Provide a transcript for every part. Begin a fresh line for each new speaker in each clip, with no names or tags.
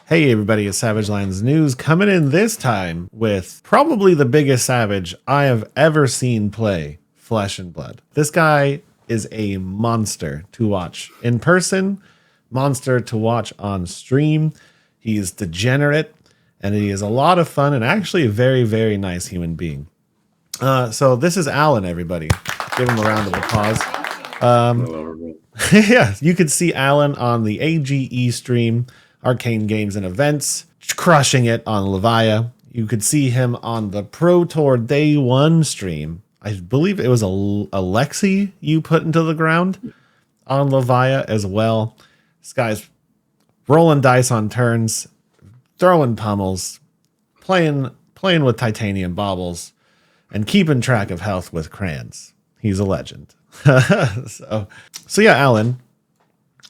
Hey everybody, it's Savage Lions News coming in this time with probably the biggest Savage I have ever seen play Flesh and Blood. This guy is a monster to watch in person, monster to watch on stream. He's degenerate and he is a lot of fun and actually a very, very nice human being. So this is Alan, everybody. Give him a round of applause. Yeah, you could see Alan on the AGE stream, Arcane Games and Events, crushing it on Levia. You could see him on the Pro Tour Day 1 stream. I believe it was a Lexi you put into the ground on Levia as well. This guy's rolling dice on turns, throwing pummels, playing with titanium baubles, and keeping track of health with crayons. He's a legend. So yeah, Alan,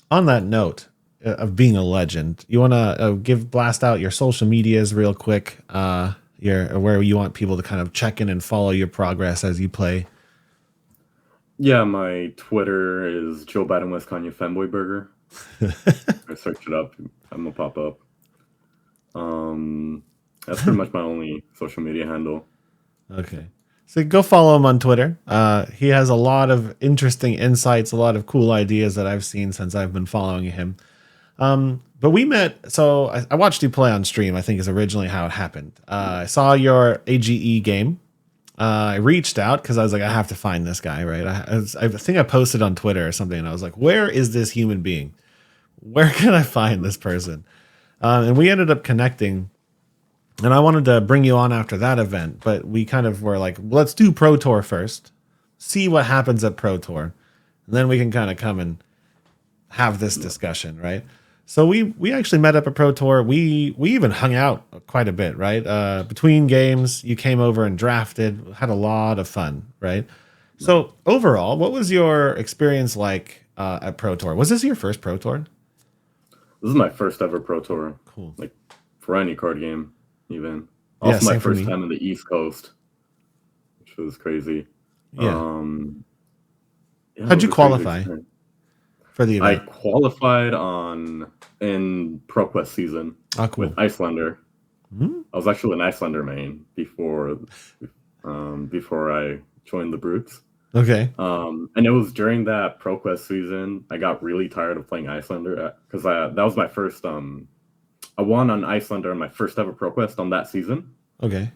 on that note of being a legend, you want to blast out your social medias real quick, where you want people to kind of check in and follow your progress as you play.
Yeah, my Twitter is Joe Biden West Kanye Femboy Burger. I search it up, I'm gonna pop up. That's pretty much my only social media handle.
Okay. So go follow him on Twitter. He has a lot of interesting insights, a lot of cool ideas that I've seen since I've been following him. But we met, so I watched you play on stream, I think is originally how it happened. I saw your AGE game. I reached out because I was like, I have to find this guy, right? I think I posted on Twitter or something, and I was like, where is this human being? Where can I find this person? And we ended up connecting. And I wanted to bring you on after that event, but we kind of were like, let's do Pro Tour first, see what happens at Pro Tour, and then we can kind of come and have this discussion, right? So we actually met up at Pro Tour. We even hung out quite a bit, right? Between games, you came over and drafted, had a lot of fun, right? So overall, what was your experience like at Pro Tour? Was this your first Pro Tour?
This is my first ever Pro Tour.
Cool.
Like for any card game, even. Also my first time in the East Coast, which was crazy.
Yeah. How'd you qualify for the event?
I qualified in ProQuest season with Icelander.
Mm-hmm.
I was actually an Icelander main before I joined the Brutes.
Okay.
And it was during that ProQuest season I got really tired of playing Icelander because that was my first. I won on Icelander on my first ever ProQuest on that season.
Okay.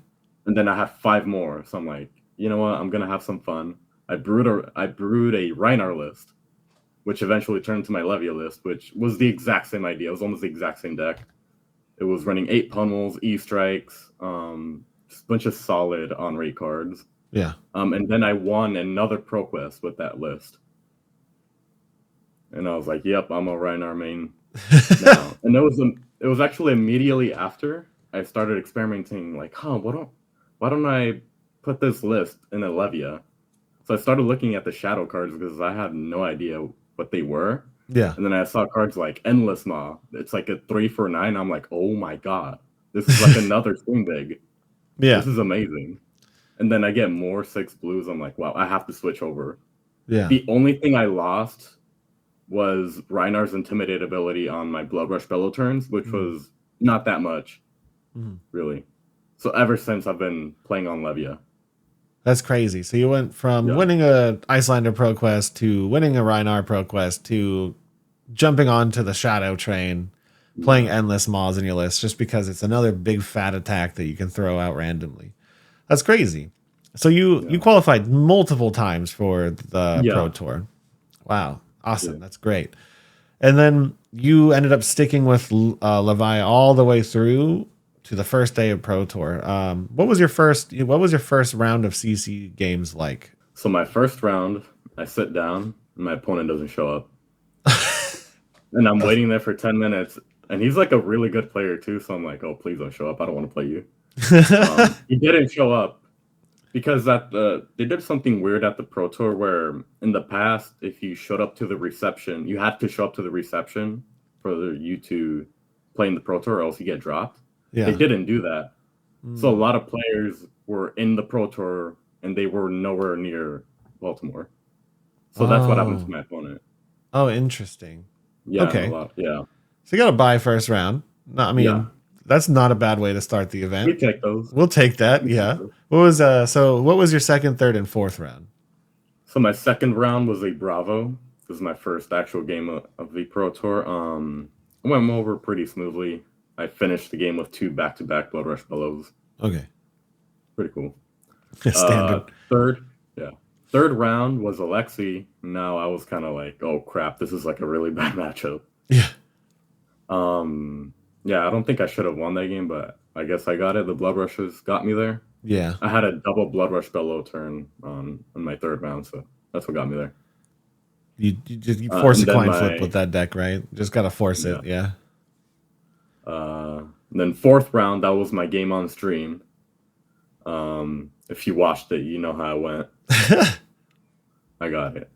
And then I had 5 more, so I'm like, you know what? I'm gonna have some fun. I brewed a Rhinar list, which eventually turned into my Levia list, which was the exact same idea. It was almost the exact same deck. It was running 8 pummels, E-strikes, just a bunch of solid on-rate cards.
Yeah.
And then I won another ProQuest with that list. And I was like, yep, I'm a Rhinar main now. And it was actually immediately after I started experimenting, like, why don't I put this list in a Levia? So I started looking at the shadow cards because I had no idea what they were.
Yeah.
And then I saw cards like Endless Maw. It's like a 3 for 9. I'm like, oh my god, this is like another Swing Big.
Yeah.
This is amazing. And then I get more 6 blues. I'm like, wow, I have to switch over.
Yeah.
The only thing I lost was Rhinar's Intimidate ability on my Blood Rush Bellow turns, which was not that much, really. So ever since I've been playing on Levia.
That's crazy. So you went from winning a Icelander Pro Quest to winning a Rhinar Pro Quest to jumping onto the Shadow train, playing Endless Maws in your list just because it's another big fat attack that you can throw out randomly. That's crazy. So you qualified multiple times for the Pro Tour. Wow. Awesome. That's great. And then you ended up sticking with Levia all the way through to the first day of Pro Tour. What was your first round of CC games like?
So my first round, I sit down and my opponent doesn't show up. And I'm waiting there for 10 minutes. And he's like a really good player too. So I'm like, oh, please don't show up. I don't want to play you. He didn't show up. Because they did something weird at the Pro Tour where in the past, if you showed up to the reception, you had to show up to the reception for you to play in the Pro Tour or else you get dropped. Yeah. They didn't do that. So a lot of players were in the Pro Tour and they were nowhere near Baltimore. So that's what happened to my opponent.
Oh, interesting.
Yeah.
Okay.
Yeah.
So you got to buy first round. No, I
Yeah,
mean, that's not a bad way to start the
we
event.
take those.
We'll take that.
We take
Yeah.
those.
What was your second, third, and fourth round?
So my second round was a Bravo. This is my first actual game of the Pro Tour. I went over pretty smoothly. I finished the game with 2 back-to-back Blood Rush Bellows.
Okay.
Pretty cool.
Standard.
Third, yeah, third round was Alexi. Now I was kind of like, oh crap, this is like a really bad matchup.
Yeah.
Um, yeah, I don't think I should have won that game, but I guess I got it. The Blood Rushes got me there.
Yeah.
I had a double Blood Rush Bellow turn on my third round, so that's what got me there.
You force a
And then
coin flip
my
with that deck, right? Just gotta force
yeah,
it. Yeah.
and then fourth round that was my game on stream. If you watched it, you know how it went. I got it.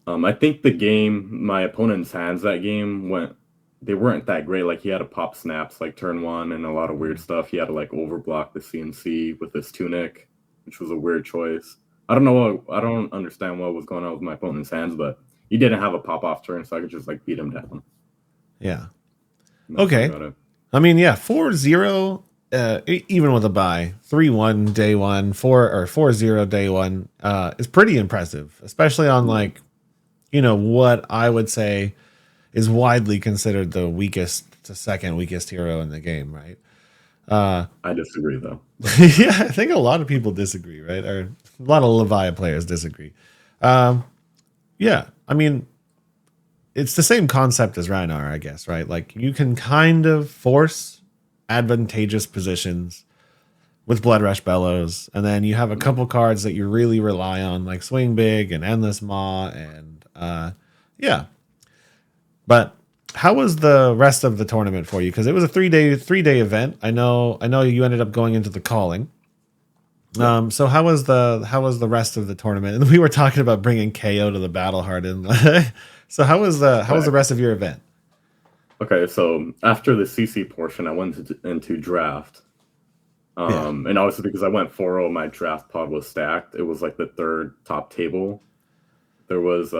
I think the game, my opponent's hands that game they weren't that great. Like he had to pop snaps like turn one and a lot of weird stuff. He had to like overblock the CNC with his tunic, which was a weird choice. I don't understand what was going on with my opponent's hands, but he didn't have a pop off turn, so I could just like beat him down.
Yeah.
And that's how I
Okay.
got it.
I mean, yeah, 4-0, even with a bye, 3-1 day one, 4-0 day one, is pretty impressive, especially on like, what I would say is widely considered the weakest to second weakest hero in the game, right?
I disagree though.
Yeah, I think a lot of people disagree, right? Or a lot of Levia players disagree. Yeah, I mean, it's the same concept as Rhinar, I guess, right? Like you can kind of force advantageous positions with Blood Rush Bellows, and then you have a couple cards that you really rely on, like Swing Big and Endless Maw, and yeah. But how was the rest of the tournament for you? Because it was a three day event. I know you ended up going into the calling. So how was the rest of the tournament? And we were talking about bringing KO to the Battle Hardened. So how was the rest of your event?
Okay, so after the CC portion, I went into draft.
Yeah.
And obviously because I went 4-0, my draft pod was stacked. It was like the third top table. There was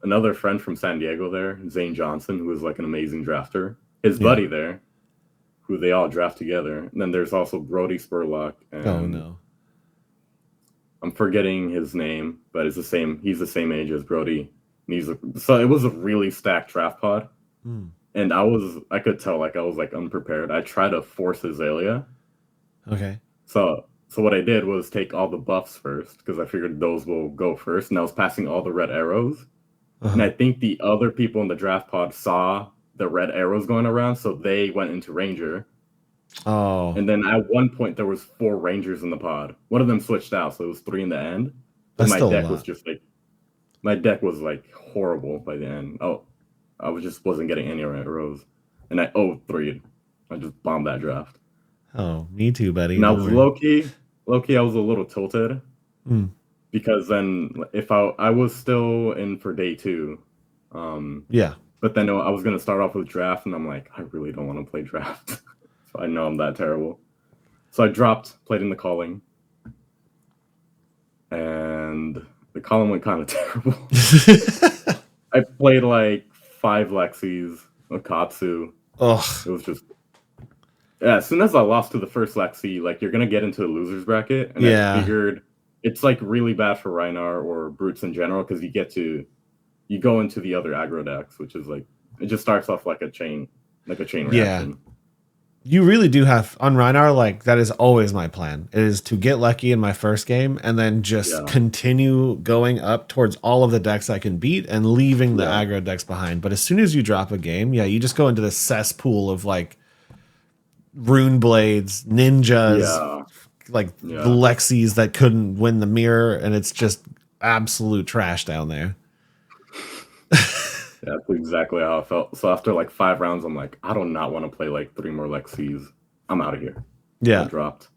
another friend from San Diego there, Zane Johnson, who was like an amazing drafter. His
Yeah.
buddy there, who they all draft together. And then there's also Brody Spurlock, and
Oh no.
I'm forgetting his name, but he's the same age as Brody. So it was a really stacked draft pod. And I could tell like I was like unprepared. I tried to force Azalea.
Okay.
So what I did was take all the buffs first because I figured those will go first, and I was passing all the red arrows. And I think the other people in the draft pod saw the red arrows going around, so they went into Ranger.
Oh.
And then at one point there was 4 Rangers in the pod. One of them switched out, so it was 3 in the end. But
That's still a lot.
My deck was like horrible by the end. Oh, wasn't getting any arrows, and I 0-3'd. I just bombed that draft.
Oh, me too, buddy.
And I
Don't
was
worry.
low key, I was a little tilted because then if I was still in for day 2,
Yeah.
but then I was gonna start off with draft, and I'm like, I really don't want to play draft. So I know I'm that terrible. So I played in the calling, and the calling went kind of terrible. I played like 5 Lexis, a Katsu.
Oh.
It was just as soon as I lost to the first Lexi, like you're gonna get into the losers bracket, and
Yeah.
I figured it's like really bad for Rhinar or Brutes in general because you go into the other aggro decks, which is like it just starts off like a chain reaction.
You really do have on Rhinar, like that is always my plan. It is to get lucky in my first game and then just continue going up towards all of the decks I can beat and leaving the aggro decks behind. But as soon as you drop a game, you just go into the cesspool of like rune blades, ninjas, the Lexis that couldn't win the mirror, and it's just absolute trash down there.
Yeah, that's exactly how I felt. So after like 5 rounds, I'm like, I do not want to play like 3 more Lexis. I'm out of here.
Yeah.
I dropped.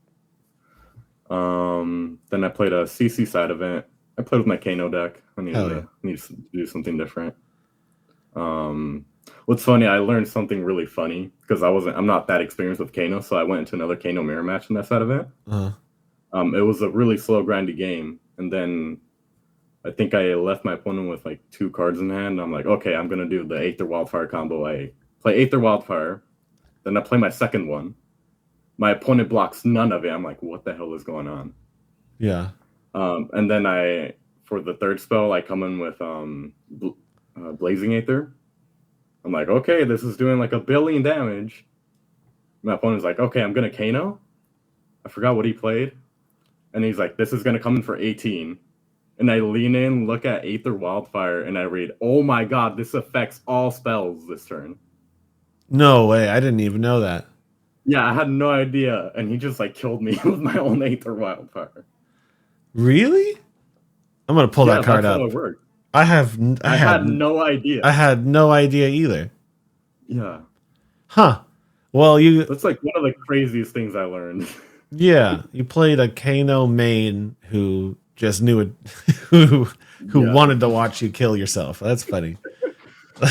Then I played a CC side event. I played with my Kano deck. I needed to do something different. What's funny, I learned something really funny because I'm not that experienced with Kano, so I went into another Kano mirror match in that side event. It was a really slow, grindy game, and then I think I left my opponent with like 2 cards in hand. I'm like, okay, I'm gonna do the Aether Wildfire combo. I play Aether Wildfire, Then I play my second one. My opponent blocks none of it. I'm like, what the hell is going on?
Yeah.
And then for the third spell, I come in with Blazing Aether. I'm like, okay, this is doing like 1 billion damage. My opponent's like, okay, I'm gonna Kano. I forgot what he played. And he's like, this is gonna come in for 18. And I lean in, look at Aether Wildfire, and I read, oh my god, this affects all spells this turn.
No way. I didn't even know that.
Yeah, I had no idea. And he just like killed me with my own Aether Wildfire.
Really? I'm gonna pull that card
that's
up.
how it worked.
I
had no idea.
I had no idea either.
Yeah.
Huh. Well,
that's like one of the craziest things I learned.
Yeah, you played a Kano main who just knew it, who wanted to watch you kill yourself. That's funny.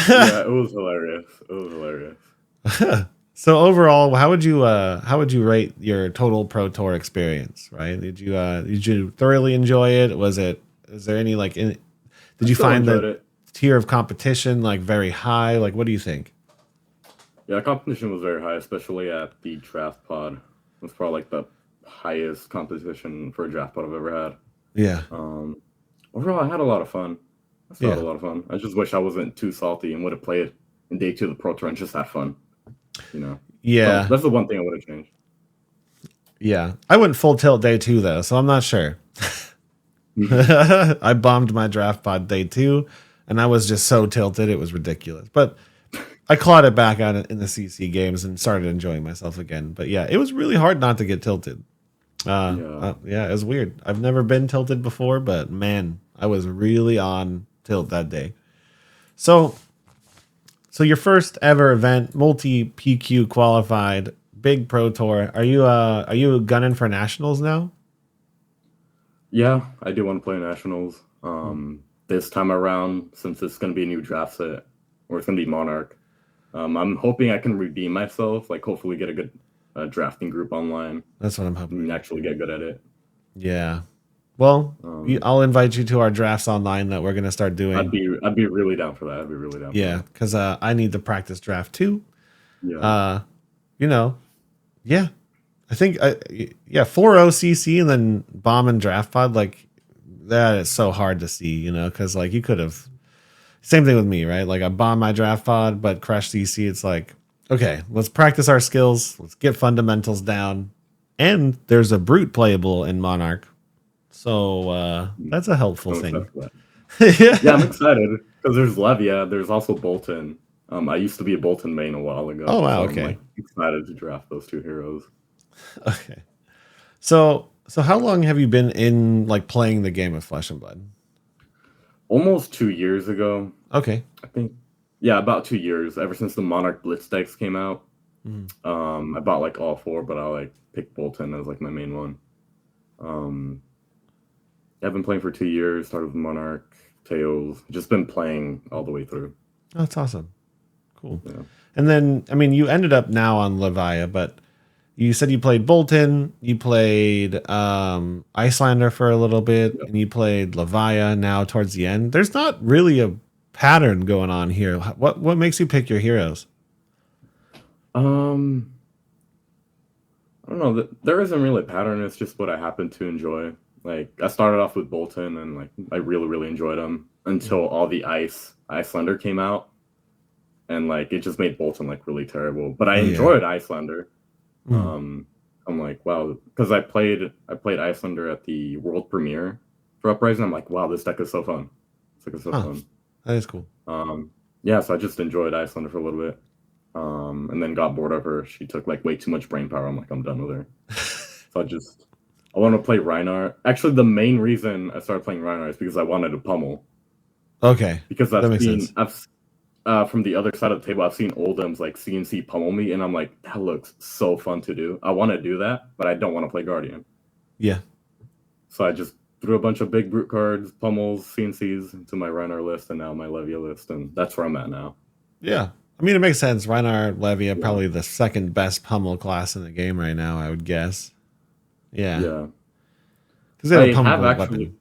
Yeah, it was hilarious. It was hilarious.
So overall, how would you rate your total Pro Tour experience? Right? Did you thoroughly enjoy it? Is there any did you find the tier of competition like very high? Like, what do you think?
Yeah, competition was very high, especially at the draft pod. It was probably like the highest competition for a draft pod I've ever had.
Yeah.
Overall, I had a lot of fun. I still had a lot of fun. I just wish I wasn't too salty and would have played in day 2 of the Pro Tour and just had fun.
Yeah.
So that's the one thing I would have changed.
Yeah. I went full tilt day 2 though, so I'm not sure. I bombed my draft pod day 2 and I was just so tilted it was ridiculous. But I clawed it back out in the CC games and started enjoying myself again. But yeah, it was really hard not to get tilted. Yeah, it was weird. I've never been tilted before, but man, I was really on tilt that day. So your first ever event, multi PQ qualified, big Pro Tour. Are you gunning for nationals now?
Yeah, I do want to play nationals. This time around, since it's going to be a new draft set, or it's going to be Monarch, I'm hoping I can redeem myself. Like, hopefully, get a good drafting group online.
That's what I'm hoping.
And actually get good at it.
Yeah. Well, I'll invite you to our drafts online that we're gonna start doing.
I'd be really down for that. I'd be really down.
Yeah, because I need to practice draft too.
Yeah.
Yeah. I think 4-0 CC and then bomb and draft pod, like that is so hard to see, because like you could have. Same thing with me, right? Like I bomb my draft pod, but crush CC. It's like, okay, let's practice our skills. Let's get fundamentals down. And there's a brute playable in Monarch. So that's a helpful thing.
Yeah, I'm excited because there's Levia. There's also Bolton. I used to be a Bolton main a while ago.
Oh, wow.
So I'm excited to draft those 2 heroes.
Okay. So how long have you been in playing the game of Flesh and Blood?
Almost 2 years ago.
Okay.
I think, about 2 years. Ever since the Monarch Blitz decks came out. I bought all 4, but I picked Bolton as my main one. I've been playing for 2 years. Started with Monarch, Tails. Just been playing all the way through.
Oh, that's awesome. Cool.
Yeah.
And then, you ended up now on Levia, but you said you played Bolton, you played Icelander for a little bit, and you played Levia now towards the end. There's not really a pattern going on here. What makes you pick your heroes?
I don't know. There isn't really a pattern. It's just what I happen to enjoy. I started off with Bolton, and I really, really enjoyed him until all the Icelander came out, and it just made Bolton really terrible. But I enjoyed Icelander. I'm like, wow, because I played Icelander at the world premiere for Uprising. I'm like, wow, this deck is so fun. It's so fun.
That is cool.
So I just enjoyed Icelander for a little bit. And then got bored of her. She took way too much brain power. I'm like, I'm done with her. So I want to play Reinhardt. Actually, the main reason I started playing Reinhardt is because I wanted to pummel.
Okay.
Because from the other side of the table, I've seen Oldham's CNC pummel me, and I'm like, that looks so fun to do. I want to do that, but I don't want to play Guardian.
Yeah.
So I just threw a bunch of big brute cards, pummels, CNCs into my Reinhardt list, and now my Levia list, and that's where I'm at now.
Yeah. It makes sense. Reinhardt, Levia, probably the second best pummel class in the game right now, I would guess. Yeah.
Yeah.
Because they have a pummelable weapon.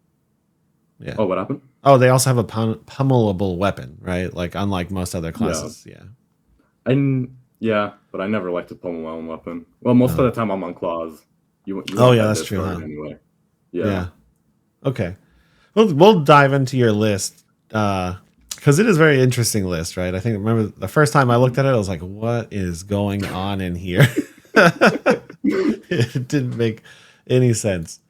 Yeah.
Oh, what happened?
Oh, they also have a pummelable weapon, right? Unlike most other classes. Yeah.
And Yeah, but I never like to pull my own weapon. Well, most of
No.
the time I'm on claws. You
Oh
want
yeah,
that
that's true,
discarded
huh?
anyway. Yeah.
Yeah. Okay. We'll dive into your list because it is a very interesting list, right? I think remember the first time I looked at it, I was like, "What is going on in here?" It didn't make any sense.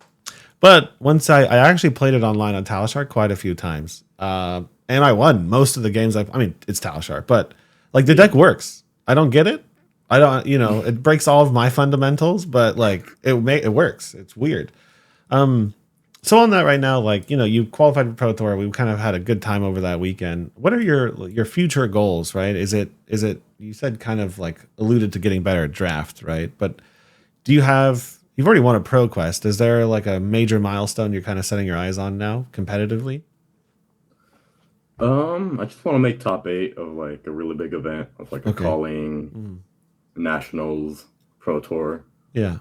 But once I actually played it online on Talishar quite a few times, and I won most of the games. I mean, it's Talishar, but like the deck works. I don't get it. I don't, it breaks all of my fundamentals, but like it works. It's weird. So on that right now, like you qualified for Pro Tour. We kind of had a good time over that weekend. What are your future goals? Right? Is it you said kind of like alluded to getting better at draft, right? But do you have you've already won a Pro Quest? Is there like a major milestone you're kind of setting your eyes on now competitively?
I just want to make top 8 of like a really big event of like a
Okay.
calling,
Mm.
nationals, pro tour.
Yeah.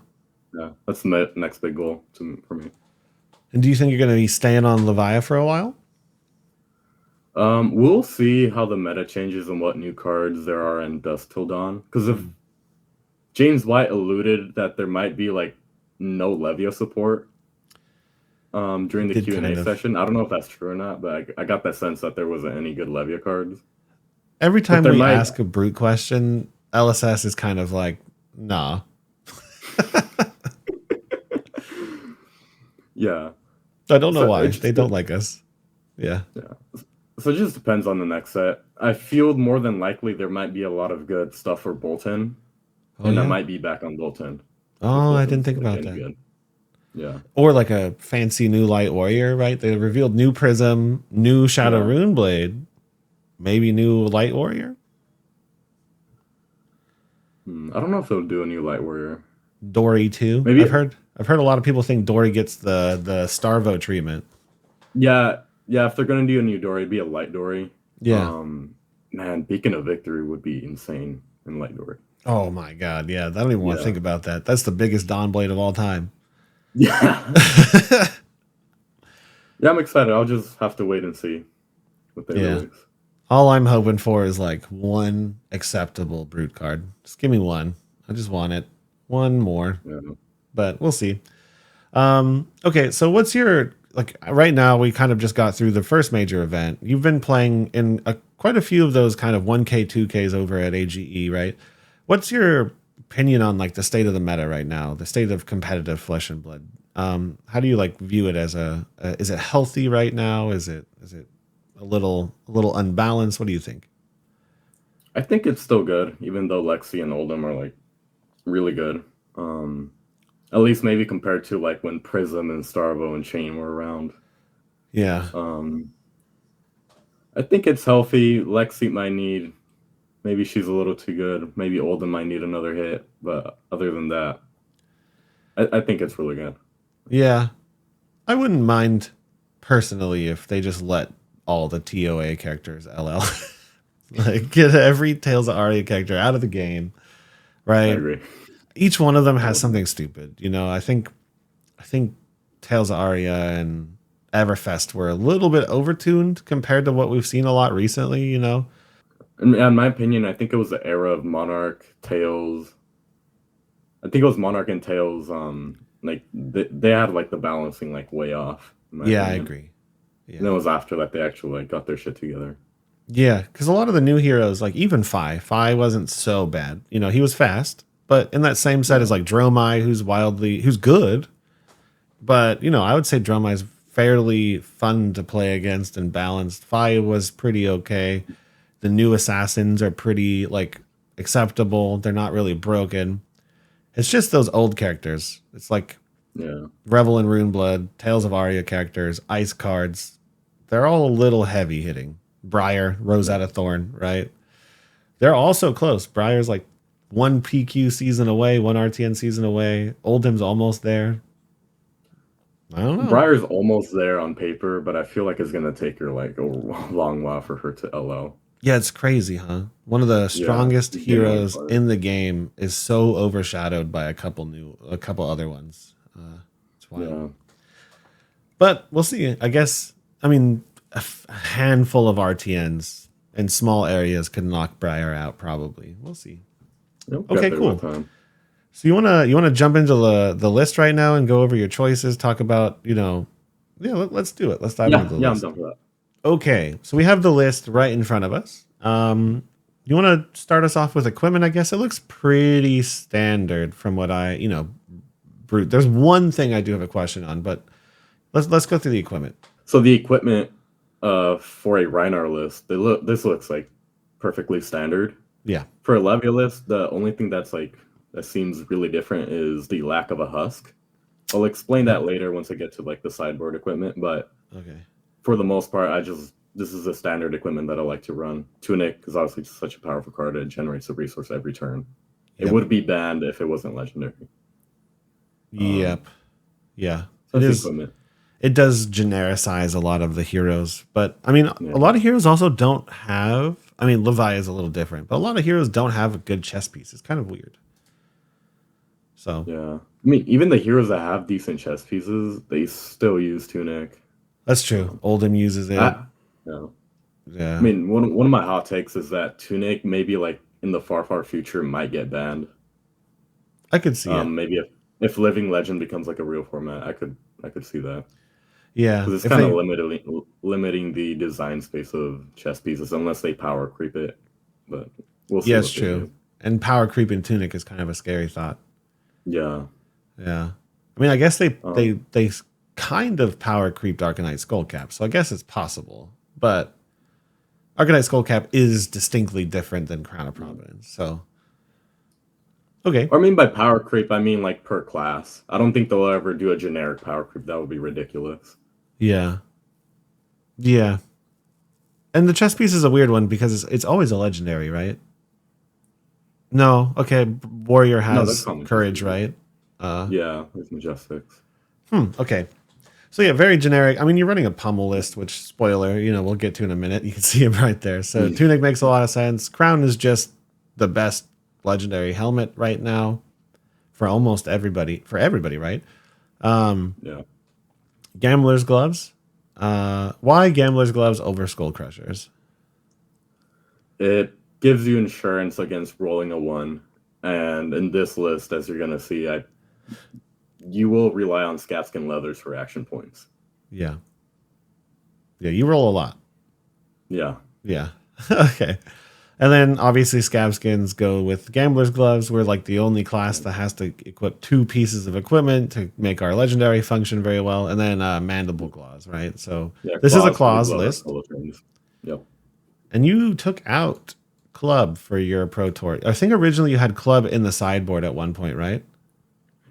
Yeah, that's the next big goal for me.
And do you think you're going to be staying on Levia for a while?
We'll see how the meta changes and what new cards there are in Dusk Till Dawn. Because if
Mm.
James White alluded that there might be like no Levia support
He
during the
did
Q&A
kind of.
session. I don't know if that's true or not, but I got that sense that there wasn't any good Levia cards.
Every
But
time
there
we
might.
ask a brute question, LSS is kind of like, nah.
Yeah.
I don't know
So
why.
it
They
just
don't like us. Yeah.
yeah. So it just depends on the next set. I feel more than likely there might be a lot of good stuff for Bolton,
Oh,
and I
yeah.
might be back on Bolton if
Oh, I didn't
Bolton's
think
like
about
any
that.
good. Yeah.
Or like a fancy new Light Warrior, right? They revealed new Prism, new Shadow
Yeah.
Rune Blade, maybe new Light Warrior.
I don't know if they'll do a new Light Warrior.
Dory too. I've
Maybe.
heard. I've heard a lot of people think Dory gets the Starvo treatment.
Yeah. Yeah. If they're gonna do a new Dory, it'd be a Light Dory.
Yeah.
Man, Beacon of Victory would be insane in Light Dory.
Oh my god. Yeah. I don't even want to
Yeah.
think about that. That's the biggest Dawn Blade of all time.
Yeah. Yeah. I'm excited. I'll just have to wait and see what they
Yeah.
release.
All I'm hoping for is like one acceptable brute card. Just give me one. I just want it. One more.
Yeah.
But we'll see. Okay, so what's your like right now we kind of just got through the first major event. You've been playing in quite a few of those kind of 1K, 2Ks over at AGE, right? What's your opinion on like the state of the meta right now, the state of competitive flesh and blood? How do you like view it as is it healthy right now? Is it a little unbalanced? What do you think?
I think it's still good, even though Lexi and Oldham are like really good. Um, at least maybe compared to like when Prism and Starvo and Chain were around.
Yeah.
Um, I think it's healthy. Lexi might need maybe she's a little too good. Maybe Oldham might need another hit, but other than that, I think it's really good.
Yeah. I wouldn't mind personally if they just let all the TOA characters LL. Like get every Tales of Aria character out of the game,
I
right?
agree.
Each one of them
That
has
would be
something stupid. I think Tales of Aria and Everfest were a little bit overtuned compared to what we've seen a lot recently.
in my opinion, I think it was the era of Monarch, Tails. I think it was Monarch and Tails. Like they had like the balancing like way off, in my
Yeah, I
opinion.
agree.
And
Yeah.
it was after that they actually like got their shit together.
Yeah, because a lot of the new heroes, like even Fi wasn't so bad. He was fast, but in that same set is
Yeah.
like Dromai, who's good, but I would say Dromai's fairly fun to play against and balanced. Fi was pretty okay. The new assassins are pretty like acceptable. They're not really broken. It's just those old characters. It's like
Yeah.
Revel in Runeblood, Tales of Aria characters, ice cards. They're all a little heavy hitting. Briar, Rosetta Thorn, right? They're also close. Briar's like one PQ season away, one RTN season away. Oldham's almost there. I don't know.
Briar's almost there on paper, but I feel like it's gonna take her like a long while for her to LO.
Yeah, it's crazy, huh? One of the
Yeah,
strongest
she's getting way
heroes
farther.
in the game is so overshadowed by a couple other ones. It's wild.
Yeah.
But we'll see. I guess. I mean, a handful of RTNs in small areas could knock Briar out. Probably. We'll see.
Yep, got
Okay,
there one
cool.
time.
So you wanna jump into the list right now and go over your choices, talk about, yeah, let's do it. Let's dive into
Yeah,
the
yeah, I'm
list.
done for that.
Okay, so we have the list right in front of us. You want to start us off with equipment? I guess it looks pretty standard from what brute. There's one thing I do have a question on, but let's go through the equipment.
So the equipment for a Reinar list, this looks like perfectly standard.
Yeah.
For a Levia list, the only thing that seems really different is the lack of a husk. I'll explain
Okay.
that later once I get to like the sideboard equipment, but
Okay.
for the most part, this is a standard equipment that I like to run. Tunic is obviously such a powerful card; it generates a resource every turn. It
Yep.
would be banned if it wasn't legendary.
Yep. Yeah.
So
It
that's the
is.
equipment.
It does genericize a lot of the heroes, but I mean,
Yeah.
a lot of heroes also don't have. I mean, Levi is a little different, but a lot of heroes don't have a good chess piece. It's kind of weird. So
Yeah. I mean, even the heroes that have decent chess pieces, they still use Tunic.
that's true.
Um,
Oldhim uses it.
I, yeah. I
Yeah,
mean, one of my hot takes is that Tunic maybe like in the far future might get banned.
I could see it.
Maybe if Living Legend becomes like a real format, I could see that
Yeah,
because it's
if
kind of
they.
limiting the design space of chess pieces unless they power creep it. But we'll see
Yeah, it's
what they
true.
do.
And power creep in Tunic is kind of a scary thought.
Yeah.
Yeah, I mean, I guess they
Um,
they they kind of power creeped Arcanite Skullcap, so I guess it's possible. But Arcanite Skullcap is distinctly different than Crown of Providence. So okay,
or I mean by power creep, I mean like per class. I don't think they'll ever do a generic power creep. That would be ridiculous.
yeah, yeah. And the chess piece is a weird one because it's always a legendary, right? No, okay. Warrior
No, that's
has
common chess
courage,
pieces.
right? Uh,
Yeah, there's Majestics.
okay. So yeah, very generic. I mean, you're running a pummel list, which spoiler, we'll get to in a minute. You can see him right there. So
Mm,
Tunic makes a lot of sense. Crown is just the best legendary helmet right now for almost everybody. For everybody, right? Um,
yeah.
Gambler's gloves. Why Gambler's gloves over Skull Crushers?
It gives you insurance against rolling a one. And in this list, as you're gonna see, you will rely on Scabskin Leathers for action points.
Yeah, yeah. You roll a lot.
Yeah.
Yeah. Okay. And then obviously scab skins go with gambler's gloves. We're like the only class that has to equip two pieces of equipment to make our legendary function very well. And then mandible claws, right? So
Yeah,
this is a
claws, we
claws
love our
list.
solo trains. Yep.
And you took out club for your pro tour. I think originally you had club in the sideboard at one point, right?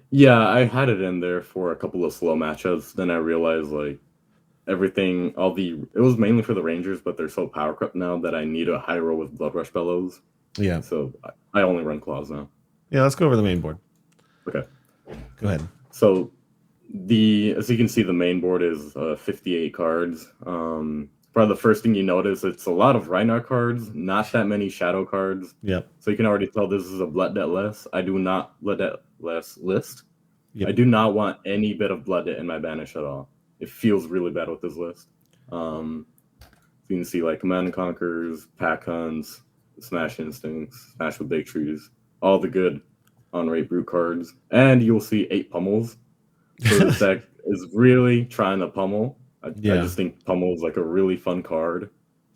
Yeah, I had it in there for a couple of slow matchups. Then I realized like it was mainly for the Rangers, but they're so power crept now that I need a high roll with Blood Rush Bellows.
Yeah.
So I only run claws now.
Yeah, let's go over the main board.
Okay.
Go ahead.
So as you can see, the main board is 58 cards. Probably the first thing you notice, it's a lot of Rhinar cards, not that many Shadow cards.
Yep.
So you can already tell this is a Blood Debt Less. I do not Blood Debt Less list.
Yep.
I do not want any bit of Blood Debt in my banish at all. It feels really bad with this list. So you can see like Command and Conquers, Pack Hunts, Smash Instincts, Smash with Big Trees, all the good on-rate brute cards. And you'll see 8 pummels. So this deck is really trying to pummel. I just think pummel is like a really fun card.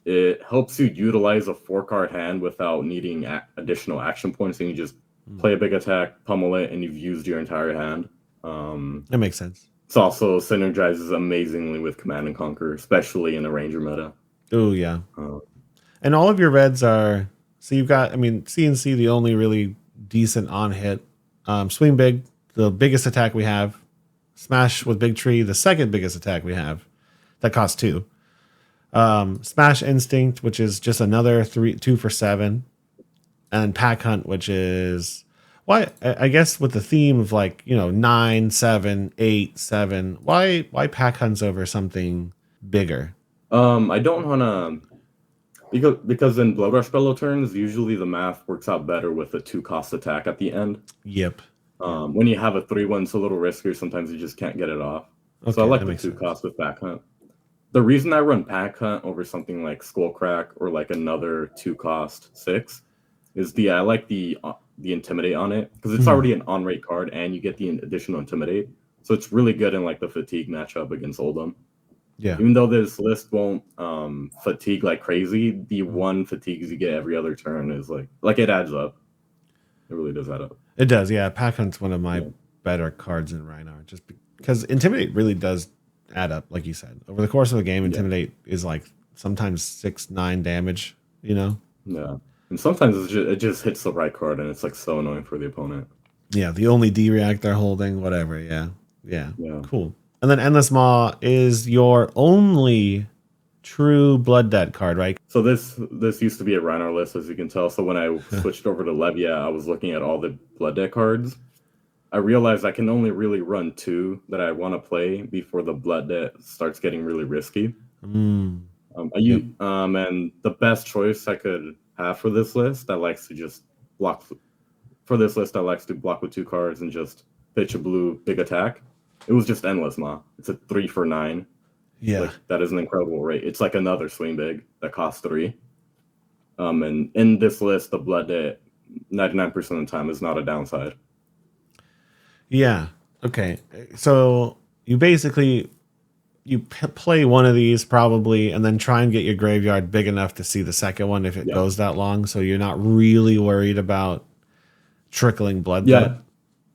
It helps you utilize a 4-card hand without needing additional action points, and you just play a big attack, pummel it, and you've used your entire hand.
That makes sense.
It also synergizes amazingly with Command and Conquer, especially in the Ranger meta.
Oh yeah. And all of your reds are, so you've got, I mean, CNC, the only really decent on hit. Swing Big, the biggest attack we have. Smash with Big Tree, the second biggest attack we have. That costs 2. Smash Instinct, which is just another 2 for 7. And Pack Hunt, which is, I guess with the theme of like, 9, 7, 8, 7, why Pack Hunts over something bigger?
I don't want to, because in Blood Rush Bellow turns, usually the math works out better with a 2-cost attack at the end.
Yep.
When you have a 3-1, it's a little riskier. Sometimes you just can't get it off.
Okay,
so I like
that
the
makes
2-cost with Pack Hunt. The reason I run Pack Hunt over something like Skullcrack or like another 2-cost 6 is I like the the Intimidate on it because it's
Mhm.
already an on-rate card, and you get the additional Intimidate. So it's really good in like the Fatigue matchup against Oldham.
Yeah.
Even though this list won't fatigue like crazy, the
Mhm.
one fatigues you get every other turn is like it adds up. It really does add up.
It does, yeah. Pack Hunt's one of my
Yeah.
better cards in Reinhardt, just because Intimidate really does add up, like you said. Over the course of a game,
Yeah.
Intimidate is like sometimes 6-9 damage, you know?
Yeah. And sometimes it just hits the right card, and it's like so annoying for the opponent.
Yeah, the only D react they're holding, whatever. Yeah. Yeah.
Yeah.
Cool. And then Endless Maw is your only true Blood Debt card, right?
So this used to be a Rhino list, as you can tell. So when I switched over to Levia, I was looking at all the Blood Debt cards. I realized I can only really run 2 that I want to play before the Blood Debt starts getting really risky.
Mm, yep.
And the best choice I could have for this list that likes to just block for this list that likes to block with 2 cards and just pitch a blue big attack. It was just Endless Maw. It's a 3 for 9.
Yeah.
Like that is an incredible rate. It's like another swing big that costs 3. And in this list, the Blood Debt 99% of the time is not a downside.
Yeah. Okay. So you basically play one of these probably, and then try and get your graveyard big enough to see the second one if it
Yeah.
goes that long. So you're not really worried about trickling blood debt.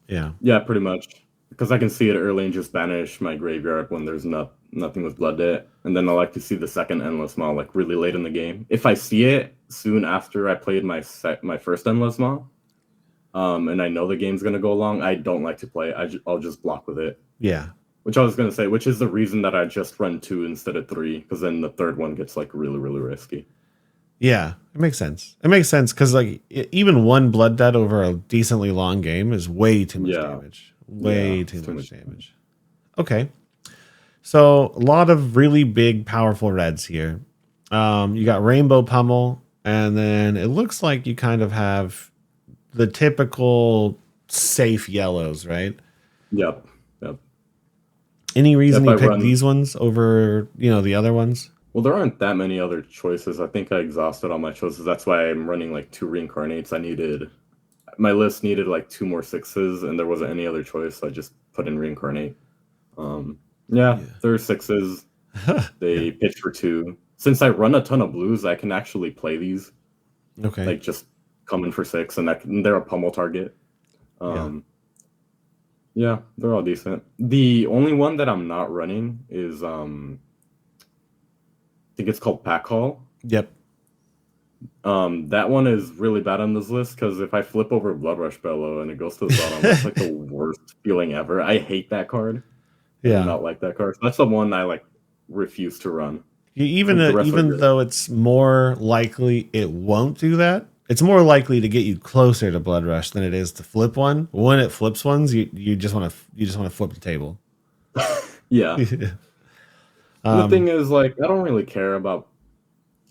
Yeah.
Yeah.
Yeah, pretty much. Because I can see it early and just banish my graveyard when there's nothing with Blood Debt. And then I like to see the second Endless Maw like really late in the game. If I see it soon after I played my first Endless Maw, and I know the game's gonna go long, I don't like to play. I'll just block with it.
Yeah.
Which I was gonna say, which is the reason that I just run 2 instead of 3, because then the third one gets like really, really risky.
Yeah, it makes sense. It makes sense because like even one blood debt over a decently long game is way too much damage. Way too much damage. Okay, so a lot of really big, powerful reds here. You got Rainbow Pummel, and then it looks like you kind of have the typical safe yellows, right?
Yep. Yep.
Any reason
Yep,
you
I
picked
run.
these ones over, the other ones?
Well, there aren't that many other choices. I think I exhausted all my choices. That's why I'm running like 2 reincarnates. My list needed like 2 more 6s, and there wasn't any other choice. So I just put in reincarnate. Yeah, there are 6s. They pitch for 2. Since I run a ton of blues, I can actually play these.
Okay.
Like just come in for 6, and they're a pummel target. Yeah, they're all decent. The only one that I'm not running is I think it's called Pack Hall.
Yep.
That one is really bad on this list because if I flip over Blood Rush Bellow and it goes to the bottom, that's like the worst feeling ever. I hate that card. I do not like that card. So that's the one I like refuse to run.
Even
Like the rest are
even
good.
though it's more likely it won't do that, it's more likely to get you closer to Blood Rush than it is to flip one. When it flips ones, you just want to flip the table.
Yeah. The thing is, like, I don't really care about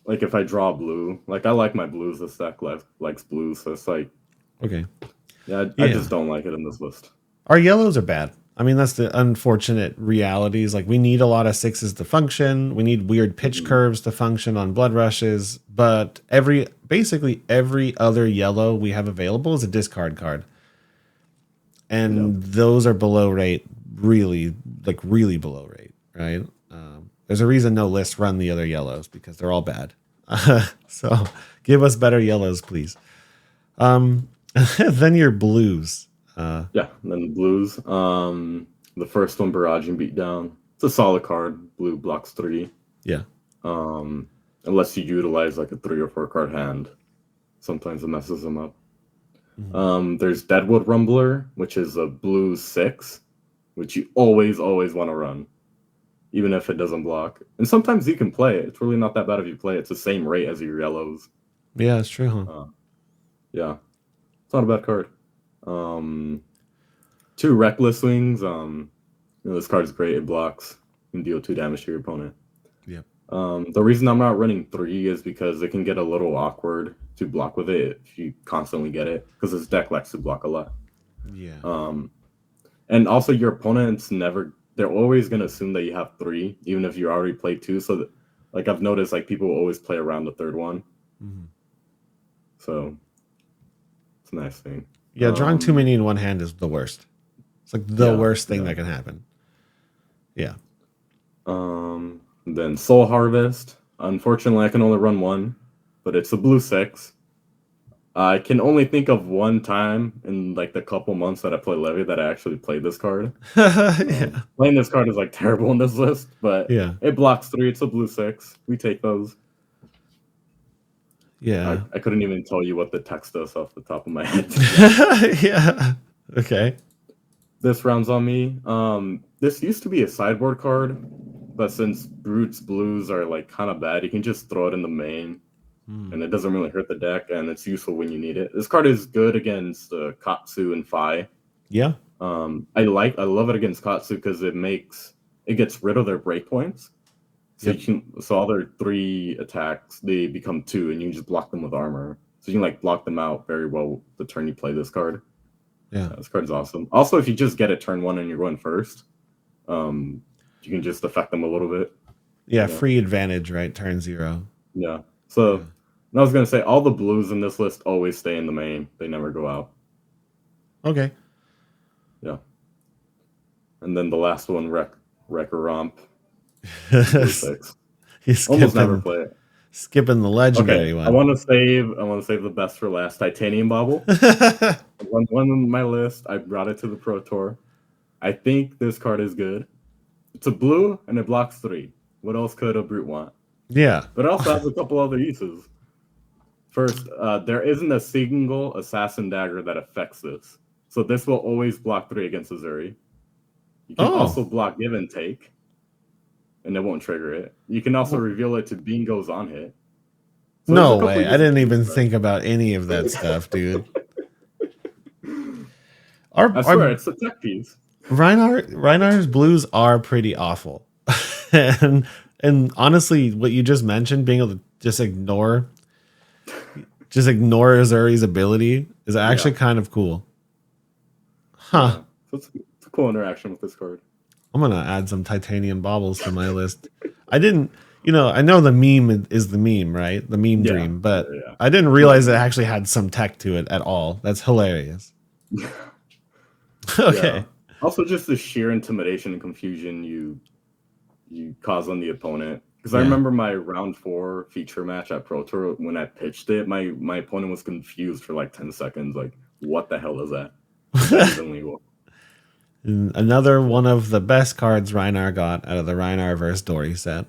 like if I draw blue. Like I like my blues. The stack likes blues, so it's like
Okay.
I just don't like it in this list.
Our yellows are bad. I mean, that's the unfortunate realities. Like, we need a lot of 6s to function. We need weird pitch curves to function on blood rushes. But basically every other yellow we have available is a discard card. And those are below rate, really below rate, right? There's a reason no lists run the other yellows because they're all bad. So give us better yellows, please. Then your blues.
And then the blues. The first one, Barrage and Beatdown. It's a solid card. Blue blocks 3.
Yeah.
Unless you utilize like a 3 or 4 card hand. Sometimes it messes them up. There's Deadwood Rumbler, which is a blue 6, which you always want to run, even if it doesn't block. And sometimes you can play it. It's really not that bad if you play it. It's the same rate as your yellows.
Yeah, that's true, huh?
Yeah. It's not a bad card. 2 Reckless Wings. This card is great. It blocks. You can deal 2 damage to your opponent.
Yep.
The reason I'm not running 3 is because it can get a little awkward to block with it if you constantly get it, because this deck likes to block a lot.
Yeah.
And also your opponents they're always going to assume that you have 3, even if you already played 2. So that, like I've noticed, like people always play around the third one. So It's a nice thing.
Yeah, drawing too many in one hand is the worst. It's like the worst thing that can happen. Yeah.
Then Soul Harvest. Unfortunately, I can only run one, but it's a blue 6. I can only think of one time in like the couple months that I play Levia that I actually played this card.
Yeah.
Playing this card is like terrible in this list, but
Yeah.
it blocks 3. It's a blue 6. We take those.
Yeah.
I couldn't even tell you what the text does off the top of my head.
Yeah. Okay.
This round's on me. This used to be a sideboard card, but since Brute's blues are like kind of bad, you can just throw it in the main, and it doesn't really hurt the deck, and it's useful when you need it. This card is good against Katsu and Fi.
Yeah.
I love it against Katsu because it gets rid of their breakpoints. So so all their 3 attacks, they become 2, and you just block them with armor. So you can like block them out very well the turn you play this card.
Yeah.
This card's awesome. Also, if you just get it turn 1 and you're going first, you can just affect them a little bit.
Yeah, free advantage, right? Turn 0.
Yeah. So I was gonna say all the blues in this list always stay in the main. They never go out.
Okay.
Yeah. And then the last one, Wrecker Romp. 6. Almost never play it.
Skipping the legendary one.
I want to save the best for last. Titanium Bauble. one on my list. I brought it to the Pro Tour. I think this card is good. It's a blue and it blocks 3. What else could a Brute want?
Yeah.
But it also has a couple other uses. First, there isn't a single Assassin Dagger that affects this. So this will always block 3 against Azuri. You can also block Give and Take, and it won't trigger it. You can also reveal it to Bingo's on hit.
So no way. I didn't even think about any of that stuff, dude.
I swear, it's a tech piece.
Reinhar's blues are pretty awful. and honestly, what you just mentioned, being able to just ignore Azuri's ability is actually kind of cool. Huh.
Yeah. So it's a cool interaction with this card.
I'm going to add some Titanium Baubles to my list. I didn't, I know the meme is the meme, right? The meme dream, but I didn't realize it actually had some tech to it at all. That's hilarious. Okay.
Yeah. Also, just the sheer intimidation and confusion you cause on the opponent. Because I remember my round 4 feature match at Pro Tour, when I pitched it, my opponent was confused for like 10 seconds. Like, what the hell is that? That's illegal.
Another one of the best cards Reinar got out of the Reinar vs. Dory set.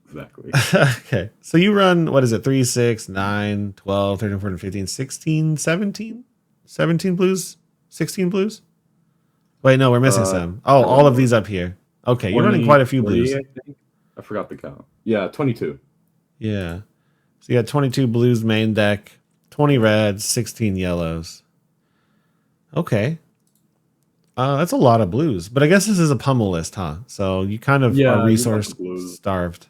Exactly.
Okay. So you run, what is it, 3, 6, 9, 12, 13, 14, 15, 16, 17? 17 blues? 16 blues? Wait, no, we're missing some. Oh, all of these up here. Okay, you're running quite a few
40,
blues.
I think. I forgot the count. Yeah, 22.
Yeah. So you got 22 blues main deck, 20 reds, 16 yellows. Okay. That's a lot of blues. But I guess this is a pummel list, huh? So you kind of are resource starved.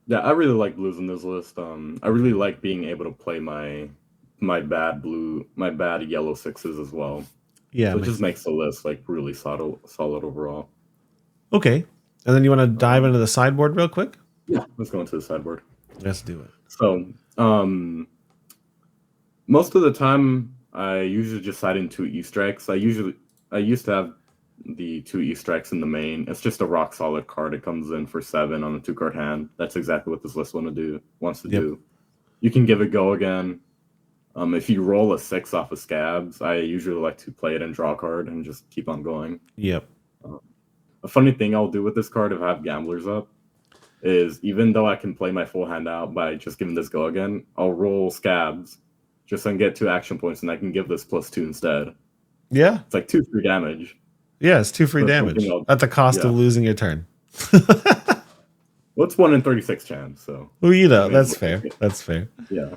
Yeah, I really like blues in this list. I really like being able to play my bad yellow 6s as well.
Yeah.
So it just makes the list like really solid overall.
Okay. And then you want to dive into the sideboard real quick?
Yeah, let's go into the sideboard.
Let's do it.
So, most of the time, I usually just side in 2 E-Strikes. I used to have the 2 E-Strikes in the main. It's just a rock solid card. It comes in for 7 on a 2-card hand. That's exactly what this list wants to do. You can give it go again. If you roll a 6 off of Scabs, I usually like to play it and draw a card and just keep on going.
Yep.
A funny thing I'll do with this card if I have Gamblers up is, even though I can play my full hand out by just giving this go again, I'll roll Scabs just so I can get 2 action points, and I can give this +2 instead.
Yeah.
It's like 2 free damage.
Yeah, it's 2 free damage at the cost of losing your turn.
Well, it's 1 in 36 chance, so.
Well, that's fair. That's fair.
Yeah.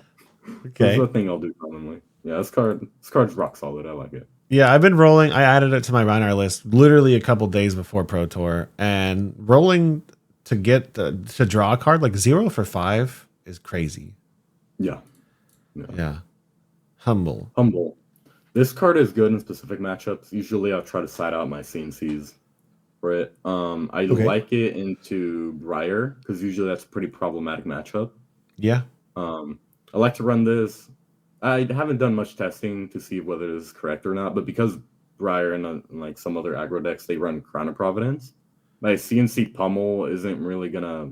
Okay.
That's the thing I'll do commonly. Yeah, this card's rock solid. I like it.
Yeah, I've been rolling. I added it to my Reinar list literally a couple days before Pro Tour, and rolling to get to draw a card like 0 for 5 is crazy.
Yeah.
Humble.
This card is good in specific matchups. Usually I'll try to side out my CNCs for it. I like it into Briar because usually that's a pretty problematic matchup.
Yeah.
I like to run this. I haven't done much testing to see whether this is correct or not, but because Briar and like some other aggro decks, they run Crown of Providence, my CNC Pummel isn't really gonna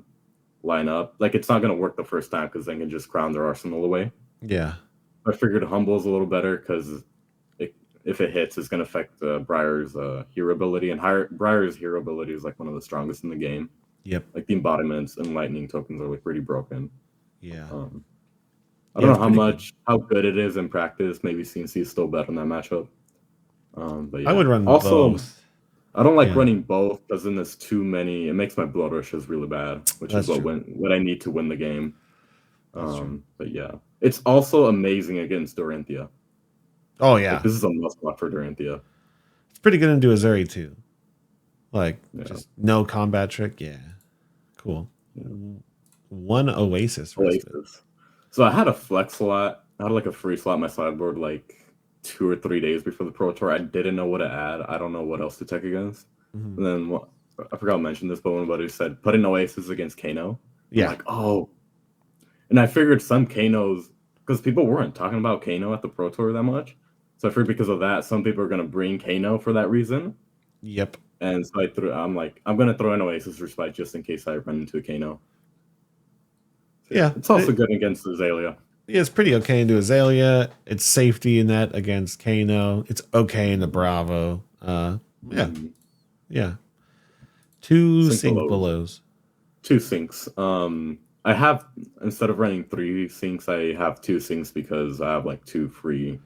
line up. Like, it's not gonna work the first time because they can just crown their arsenal away.
Yeah.
I figured Humble's a little better because if it hits, it's gonna affect Briar's hero ability, and Briar's hero ability is like one of the strongest in the game.
Yep.
Like the embodiments and lightning tokens are like pretty broken.
Yeah.
I don't know how good it is in practice. Maybe CNC is still better in that matchup. But yeah.
I would run
also,
both.
I don't like running both because then there's too many. It makes my blood rushes really bad, which
That's
is what I need to win the game. But yeah, it's also amazing against Doranthia.
Oh yeah,
like, this is a must block for Doranthia.
It's pretty good into Azuri too. Like just no combat trick. Yeah, cool. Yeah. One Oasis.
So I had a flex slot. I had like a free slot in my sideboard like 2 or 3 days before the Pro Tour. I didn't know what to add. I don't know what else to tech against. And then I forgot to mention this, but one buddy said put an Oasis against Kano.
Yeah.
I'm like, oh. And I figured some Kanos, because people weren't talking about Kano at the Pro Tour that much. So I figured because of that, some people are going to bring Kano for that reason.
Yep.
And so I'm like, I'm going to throw an Oasis Respite just in case I run into a Kano. So
yeah.
It's also good against Azalea.
Yeah, it's pretty okay into Azalea. It's safety in that against Kano. It's okay into Bravo. Yeah. 2 sync belows.
2 syncs. I have, instead of running 3 syncs, I have 2 syncs because I have like 2 free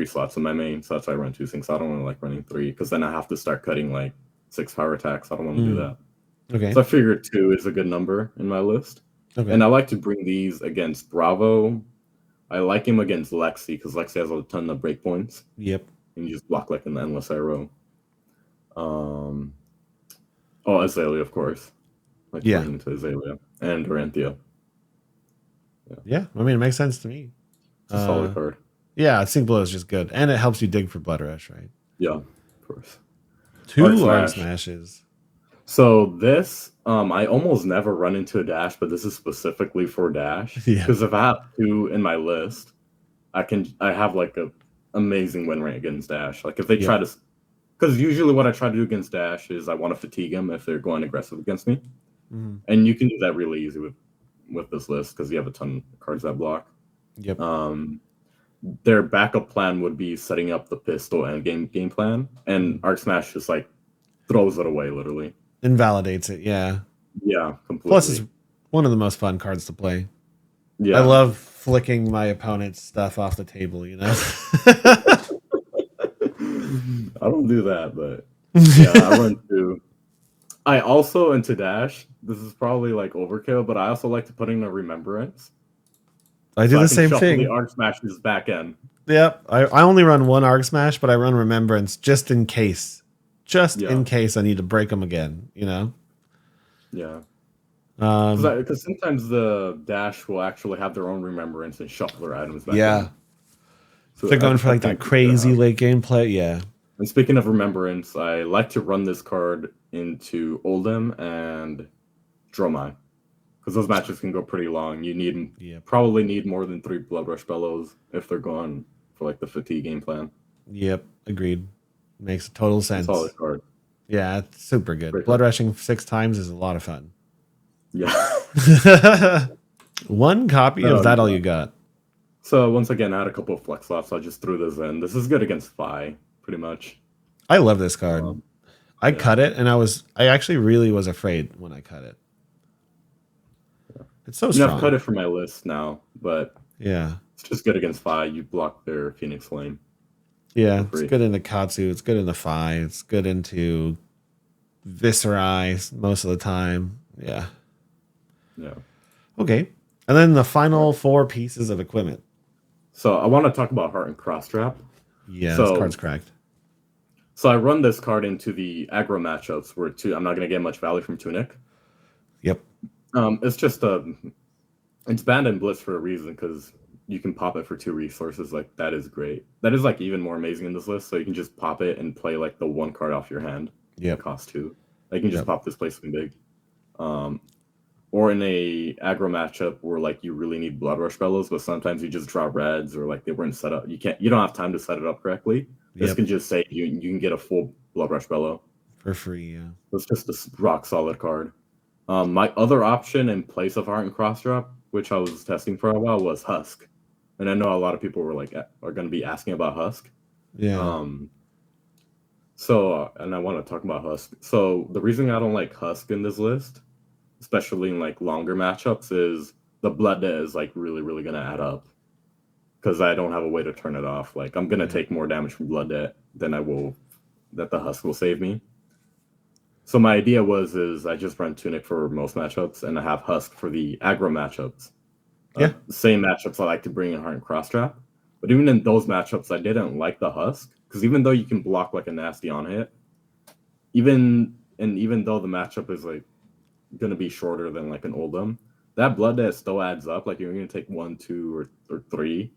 slots in my main, so that's why I run 2 syncs. I don't want to like running 3 because then I have to start cutting like 6 power attacks. I don't want to do that.
Okay.
So I figured 2 is a good number in my list. Okay. And I like to bring these against Bravo. I like him against Lexi because Lexi has a ton of breakpoints.
Yep.
And you just block like an endless arrow. Azalea, of course. Like into Azalea and Doranthia.
Yeah, I mean, it makes sense to me.
It's a solid card.
Yeah, Sync Blow is just good. And it helps you dig for Blood Rush, right?
Yeah, of course.
2 Arc Smashes.
So this, I almost never run into a dash, but this is specifically for dash. Because if I have 2 in my list, I have like a amazing win rate against dash. Like if they try to, because usually what I try to do against dash is I want to fatigue them if they're going aggressive against me. And you can do that really easy with this list because you have a ton of cards that block.
Yep.
Their backup plan would be setting up the pistol and game plan, and Arc Smash just like throws it away literally.
Invalidates it, yeah.
Yeah, completely.
Plus, it's one of the most fun cards to play.
Yeah.
I love flicking my opponent's stuff off the table, you know?
I don't do that, but yeah, I run 2. I also, into dash, this is probably like overkill, but I also like to put in a remembrance.
I do the same thing.
The Arc Smash's back end.
Yep. I only run 1 Arc Smash, but I run Remembrance just in case. In case I need to break them again, you know?
Yeah. Because sometimes the dash will actually have their own remembrance and shuffle their items back in.
So they're going for like that crazy late game play. Yeah.
And speaking of remembrance, I like to run this card into Oldham and Dromai. Because those matches can go pretty long. You probably need more than 3 Blood Rush Bellows if they're going for like the fatigue game plan.
Yep, agreed. Makes total sense.
Solid card.
Yeah, it's super good. Blood rushing 6 times is a lot of fun.
Yeah.
1 copy of that all you got.
So once again, I had a couple of flex slots, so I just threw this in. This is good against Phi, pretty much.
I love this card. I cut it, and I actually really was afraid when I cut it. It's so strong.
I've cut it for my list now, but it's just good against Phi. You block their Phoenix Flame.
Yeah, it's good into Katsu. It's good into Phi. It's good into Viscerai most of the time. Yeah. Okay. And then the final 4 pieces of equipment.
So I want to talk about Heart and Cross Trap.
Yeah, this card's cracked.
So I run this card into the aggro matchups where I'm not going to get much value from Tunic.
Yep.
It's just it's banned in Blitz for a reason because you can pop it for 2 resources. Like that is great. That is like even more amazing in this list. So you can just pop it and play like the 1 card off your hand.
Yeah.
Cost 2. Like you can just pop this, play something big. or in a aggro matchup where like you really need Blood Rush Bellows, but sometimes you just draw reds or like they weren't set up. You don't have time to set it up correctly. This
Yep.
can just say you can get a full Blood Rush Bellow.
For free, yeah.
It's just a rock solid card. My other option in place of Heart and Cross Drop, which I was testing for a while, was Husk. And I know a lot of people were like are going to be asking about Husk.
Yeah.
And I want to talk about Husk. So the reason I don't like Husk in this list, especially in like longer matchups, is the blood debt is like really, really going to add up because I don't have a way to turn it off. Like I'm going to take more damage from blood debt than that the Husk will save me. So my idea is I just run Tunic for most matchups and I have Husk for the aggro matchups. Same matchups I like to bring in Heart and Cross Trap. But even in those matchups, I didn't like the Husk because even though you can block like a nasty on hit, even though the matchup is like going to be shorter than like an Oldham, that blood debt still adds up. Like you're going to take 1, 2, or 3.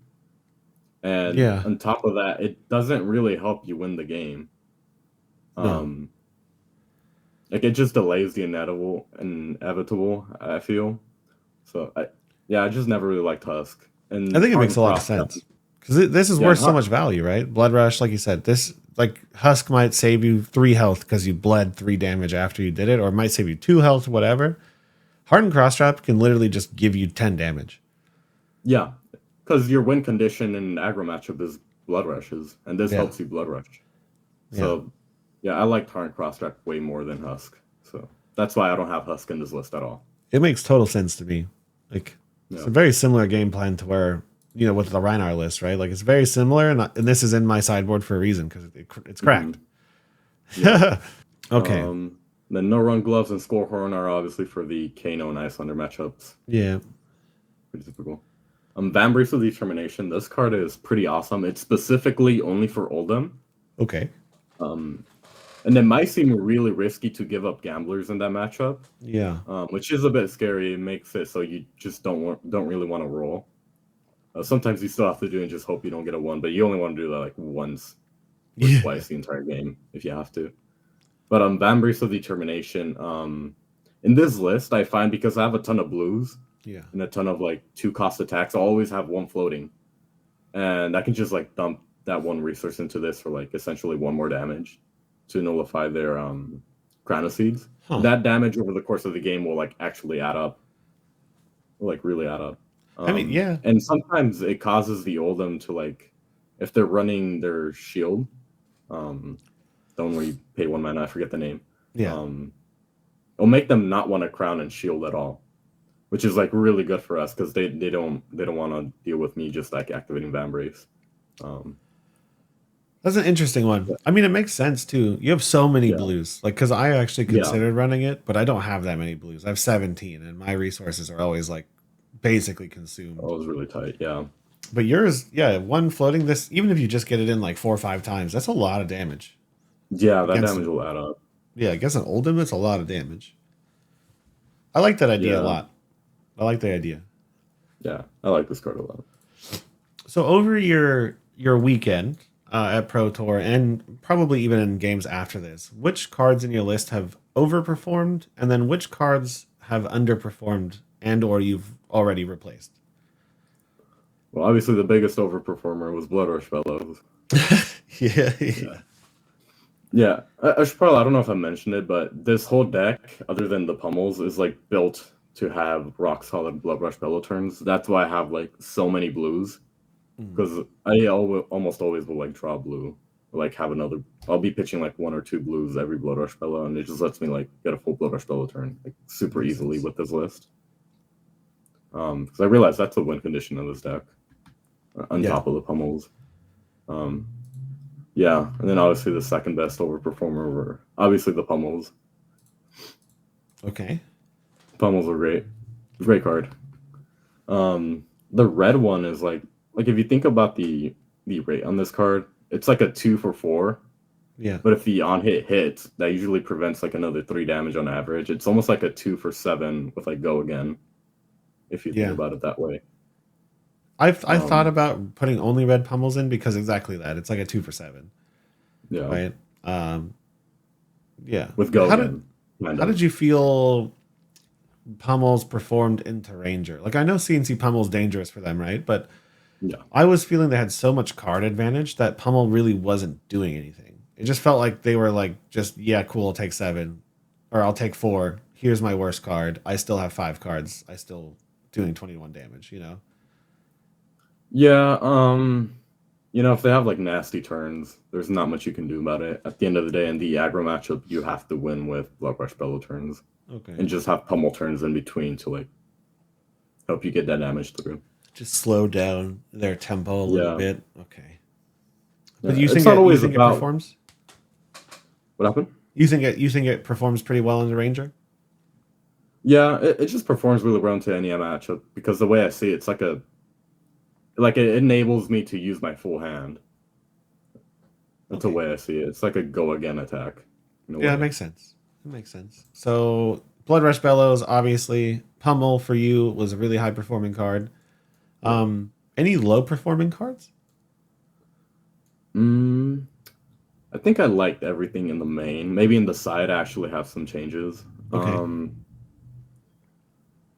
And on top of that, it doesn't really help you win the game.
No.
Like it just delays the inevitable, I feel. So I just never really liked Husk. And
I think it makes a lot of sense because this is worth so much value, right? Blood Rush, like you said, this like Husk might save you 3 health because you bled 3 damage after you did it, or it might save you 2 health, whatever. Heart and Cross Trap can literally just give you 10 damage.
Yeah, because your win condition in aggro matchup is Blood Rushes, and this helps you Blood Rush. So I like Heart and Cross Trap way more than Husk. So that's why I don't have Husk in this list at all.
It makes total sense to me. Like it's a very similar game plan to where, with the Rhinar list, right? Like it's very similar, and this is in my sideboard for a reason because it's cracked. Yeah. Okay.
The No Run Gloves and Scorehorn are obviously for the Kano and Icelander matchups.
Yeah.
Pretty typical. Vambrace of Determination. This card is pretty awesome. It's specifically only for Oldham.
Okay.
And it might seem really risky to give up gamblers in that matchup.
Yeah.
Which is a bit scary. It makes it so you just don't really want to roll. Sometimes you still have to do it and just hope you don't get a 1, but you only want to do that like once or twice the entire game if you have to. But Vambrace of Determination, in this list, I find because I have a ton of blues and a ton of like 2-cost attacks, I always have 1 floating. And I can just like dump that 1 resource into this for like essentially 1 more damage to nullify their Crown Seeds. That damage over the course of the game will like actually add up. Will like really add up. And sometimes it causes the Oldham to like, if they're running their shield, don't where you pay 1 mana, I forget the name. It'll make them not want to crown and shield at all, which is like really good for us because they don't want to deal with me just like activating Vambrace.
That's an interesting one. I mean, it makes sense too. You have so many blues, like because I actually considered running it, but I don't have that many blues. I have 17, and my resources are always like basically consumed.
Oh, it was really tight, yeah.
But yours, 1 floating this, even if you just get it in like 4 or 5 times, that's a lot of damage.
Yeah, that damage will add up.
Yeah, against an Oldham, it's a lot of damage. I like that idea a lot. I like the idea.
Yeah, I like this card a lot.
So over your weekend at Pro Tour and probably even in games after this, which cards in your list have overperformed, and then which cards have underperformed and or you've already replaced?
Well, obviously the biggest overperformer was Blood Rush Bellows. Yeah. I should probably, I don't know if I mentioned it, but this whole deck, other than the pummels, is like built to have rock solid Blood Rush Bellow turns. That's why I have like so many blues, because I almost always will like draw blue, or, like have another. I'll be pitching like 1 or 2 blues every Blood Rush Bellow, and it just lets me like get a full Blood Rush Bellow turn like super easily with this list. Because I realized that's the win condition of this deck, on top of the pummels. Yeah, and then obviously the second best overperformer were obviously the pummels.
Okay.
Pummels are great. Great card. The red one is like if you think about the rate on this card, it's like a 2 for 4.
Yeah.
But if the on hit hits, that usually prevents like another 3 damage on average. It's almost like a 2 for 7 with like go again, if you think about it that way.
I thought about putting only red pummels in because exactly that. It's like a 2 for 7.
Yeah.
Right. Yeah.
With go again.
How did you feel Pummels performed into Ranger. Like I know CNC Pummel's dangerous for them, right? But
Yeah.
I was feeling they had so much card advantage that Pummel really wasn't doing anything. It just felt like they were like, just yeah, cool. I'll take 7, or I'll take 4. Here's my worst card. I still have 5 cards. I still doing 21 damage. You know.
Yeah, if they have like nasty turns, there's not much you can do about it. At the end of the day, in the aggro matchup, you have to win with Blood Rush Bellow turns
Okay.
and just have pummel turns in between to like help you get that damage through.
Just slow down their tempo a little
Yeah,
bit. Okay. But
yeah. It's not
you
always
think it
about
performs?
what happened.
You think it performs pretty well in the Ranger?
Yeah, it just performs really well into any matchup because the way I see it, it's like it enables me to use my full hand. That's the
Okay.
way I see it. It's like a go again attack in a
Yeah, it
way.
makes sense. It makes sense. So Blood Rush Bellows, obviously, Pummel for you was a really high performing card.
Yeah.
Any low performing cards?
Mm, I think I liked everything in the main. Maybe in the side, I actually have some changes.
Okay,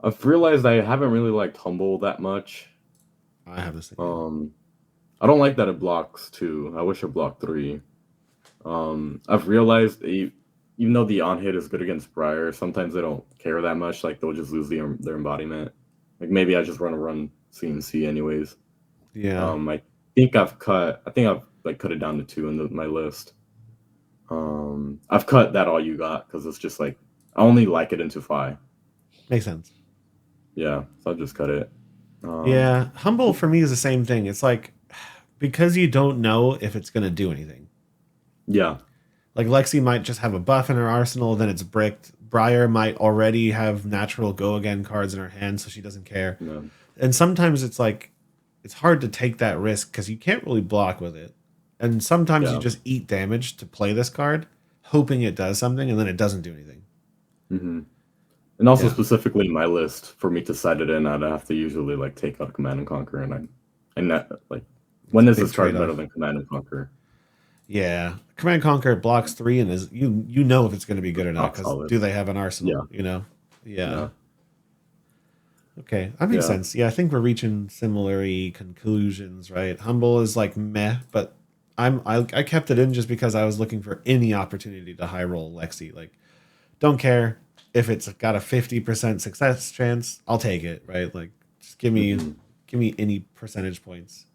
I've realized I haven't really liked Humble that much.
I have this. Yeah.
Um, I don't like that it blocks 2. I wish it blocked 3. I've realized even though the on hit is good against Briar, sometimes they don't care that much. Like they'll just lose their embodiment. Like maybe I just run CNC anyways.
Yeah,
I I think I've like cut it down to 2 in my list. I've cut that all you got because it's just like I only like it into 5.
makes sense.
Yeah, so I'll just cut it. Um,
Yeah, Humble for me is the same thing. It's like because you don't know if it's gonna do anything.
yeah,
Like Lexi might just have a buff in her arsenal, then it's bricked. Briar might already have natural go again cards in her hand, so she doesn't care.
yeah,
And sometimes it's like it's hard to take that risk because you can't really block with it. And sometimes you
yeah.
just eat damage to play this card, hoping it does something, and then it doesn't do anything.
hmm And also
Yeah,
specifically in my list, for me to set it in, I'd have to usually like take out Command and Conquer, and that like
it's
when
a
is
big
this card
trade
better
off.
than Command and Conquer?
Yeah, Command Conquer blocks 3 and is you know if it's going to be good or not
Rock
because
solid.
do they have an
Yeah,
arsenal? You know. Yeah.
yeah,
Okay, that makes
yeah.
sense. Yeah, I think we're reaching similar conclusions, right? Humble is like meh, but I kept it in just because I was looking for any opportunity to high roll Lexi. Like, don't care if it's got a 50% success chance, I'll take it, right? Like, just
hmm
give me any percentage points,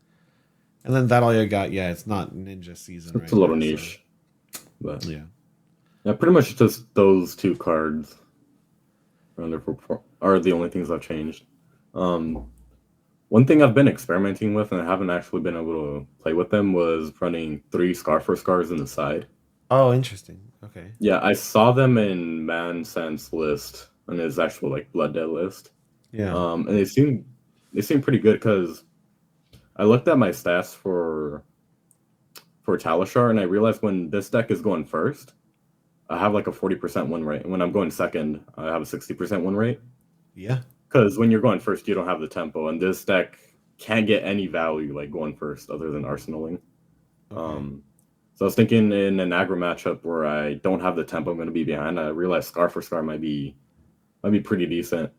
and then that all you got. Yeah, it's not ninja season
It's
right
a little
now, so
niche, but
yeah.
yeah, pretty much just those 2 cards are the only things I've changed. Um, One thing I've been experimenting with and I haven't actually been able to play with them was running 3 Scar for Scars in the side.
Oh, interesting. Okay.
Yeah, I saw them in Man Sense list on his actual like Blood Dead list.
Yeah.
And they seem pretty good because I looked at my stats for Talishar and I realized when this deck is going first, I have like a 40% win rate. And when I'm going second, I have a 60% win rate.
Yeah.
Because when you're going first, you don't have the tempo, and this deck can't get any value like going first other than arsenaling.
Okay.
Um, so I was thinking in an aggro matchup where I don't have the tempo I'm going to be behind, I realized Scar for Scar might be pretty decent.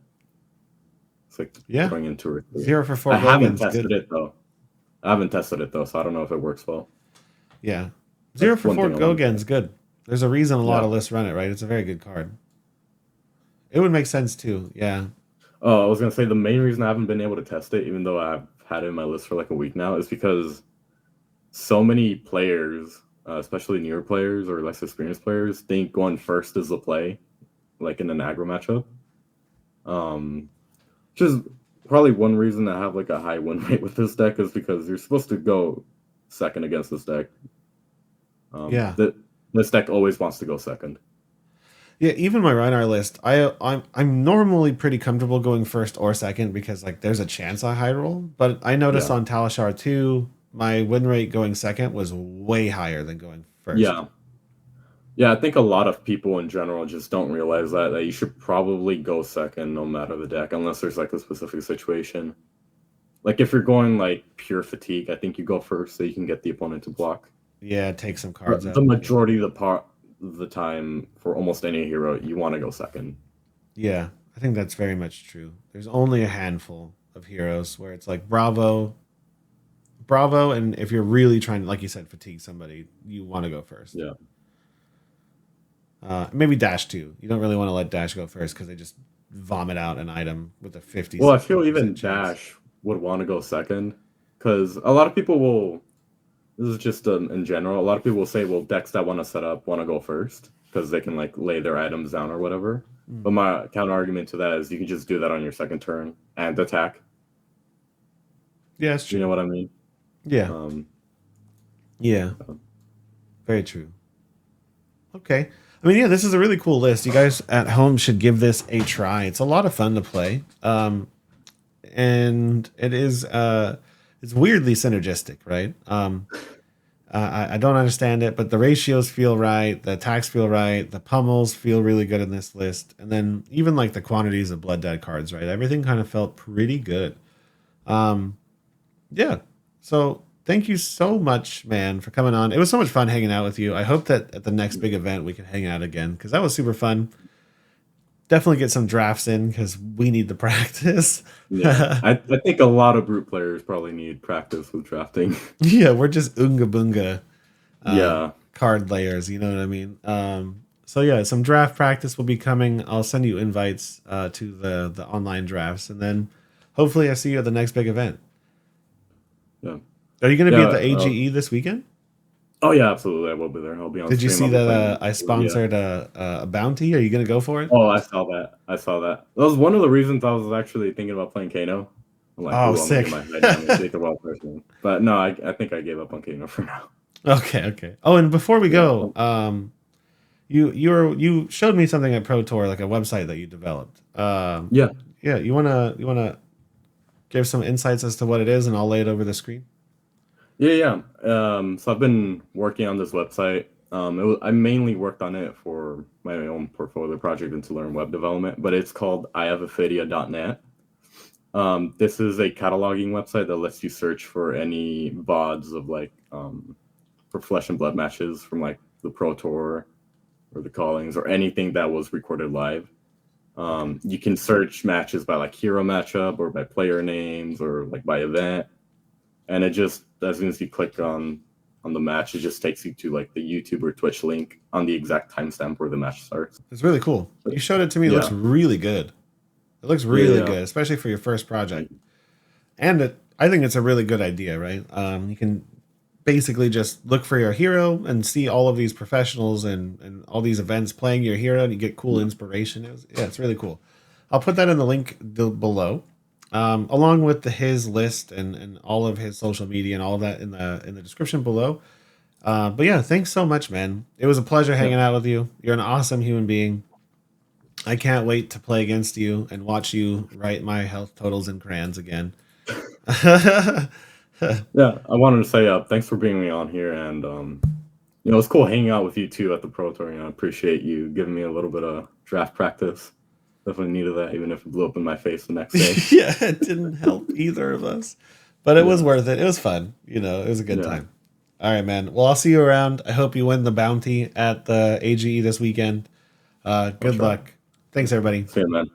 It's like
Yeah.
throwing in 2 or 3.
0 for 4
I haven't
Gogan's
tested
good.
it though. I haven't tested it though, so I don't know if it works well.
Yeah. 0
That's
for
one
4
thing I want to try.
Gogan's good. There's a reason a lot
Yeah.
of lists run it, right? It's a very good card. It would make sense too. Yeah.
Oh, I was gonna say the main reason I haven't been able to test it, even though I've had it in my list for like a week now, is because so many players, especially newer players or less experienced players, think going first is the play, like in an aggro matchup. Um, which is probably one reason I have like a high win rate with this deck is because you're supposed to go second against this deck.
Yeah.
That this deck always wants to go second.
Yeah, even my Rhinar list, I'm normally pretty comfortable going first or second because like there's a chance I high roll. But I noticed
Yeah,
on Talishar 2, my win rate going second was way higher than going first.
yeah, yeah. I think a lot of people in general just don't realize that you should probably go second no matter the deck, unless there's like a specific situation. Like if you're going like pure fatigue, I think you go first so you can get the opponent to block.
Yeah, take some cards
But the
out.
majority of the time for almost any hero, you want to go second.
Yeah, I think that's very much true. There's only a handful of heroes where it's like Bravo, and if you're really trying to, like you said, fatigue somebody, you want to go first.
Yeah.
Maybe Dash too. You don't really want to let Dash go first because they just vomit out an item with a 50,
Well, I feel
60%
even
chance.
Dash would want to go second because a lot of people will. This is just in general. A lot of people will say, "Well, decks that want to set up want to go first because they can like lay their items down or whatever."
Mm.
But my counter argument to that is you can just do that on your second turn and attack.
Yeah, it's
You
true.
know what I mean?
Yeah,
Um,
yeah, very true. Okay. I mean, yeah, this is a really cool list. You guys at home should give this a try. It's a lot of fun to play. And it's weirdly synergistic, right? I don't understand it, but the ratios feel right, the attacks feel right, the pummels feel really good in this list, and then even like the quantities of blood dead cards, right? Everything kind of felt pretty good. Um, yeah. So thank you so much, man, for coming on. It was so much fun hanging out with you. I hope that at the next big event we can hang out again because that was super fun. Definitely get some drafts in because we need the practice.
yeah, I think a lot of brute players probably need practice with drafting.
Yeah, we're just oonga boonga
Yeah,
card layers. You know what I mean? So yeah, some draft practice will be coming. I'll send you invites to the online drafts, and then hopefully I see you at the next big event.
yeah,
Are you going to be
yeah.
at the AGE this weekend?
Oh yeah, absolutely. I will be there. I'll be on
Did you
stream.
see
I'll be
that
playing.
I
Yeah.
sponsored a bounty? Are you going to go for it?
Oh, I saw that. I saw that. That was one of the reasons I was actually thinking about playing Kano. I'm like,
Oh,
ooh, I'm gonna get
sick.
my high damage, take the wild person. But no, I think I gave up on Kano for now.
Okay, okay. Oh, and before we
Yeah.
go, you showed me something at Pro Tour, like a website that you developed.
Yeah.
Yeah, you wanna give some insights as to what it is, and I'll lay it over the screen.
Yeah. So I've been working on this website. I mainly worked on it for my own portfolio project and to learn web development, but it's called ihaveaphidia.net. This is a cataloging website that lets you search for any VODs of like for flesh and blood matches from like the Pro Tour or the callings or anything that was recorded live. You can search matches by like hero matchup or by player names or like by event, and it just as soon as you click on the match, it just takes you to like the YouTube or Twitch link on the exact timestamp where the match starts.
It's really cool. You showed it to me. It looks
Yeah,
really good. It looks really
yeah,
good, especially for your first project. And I think it's a really good idea, right? You can basically just look for your hero and see all of these professionals and all these events playing your hero, and you get cool
yeah.
inspiration. It's really cool. I'll put that in the link below, along with his list and all of his social media and all of that in the description below. But yeah, thanks so much, man. It was a pleasure
Yeah.
hanging out with you. You're an awesome human being. I can't wait to play against you and watch you write my health totals in crayons again.
Yeah, I wanted to say thanks for bringing me on here, and it's cool hanging out with you too at the Pro Tour. I appreciate you giving me a little bit of draft practice. Definitely needed that, even if it blew up in my face the next day.
Yeah, it didn't help either of us, but it was
Yeah,
worth it. It was fun. It was a good
yeah,
time. All right, man. Well, I'll see you around. I hope you win the bounty at the AGE this weekend.
I'll
Good
try.
luck. Thanks, everybody.
See you, man.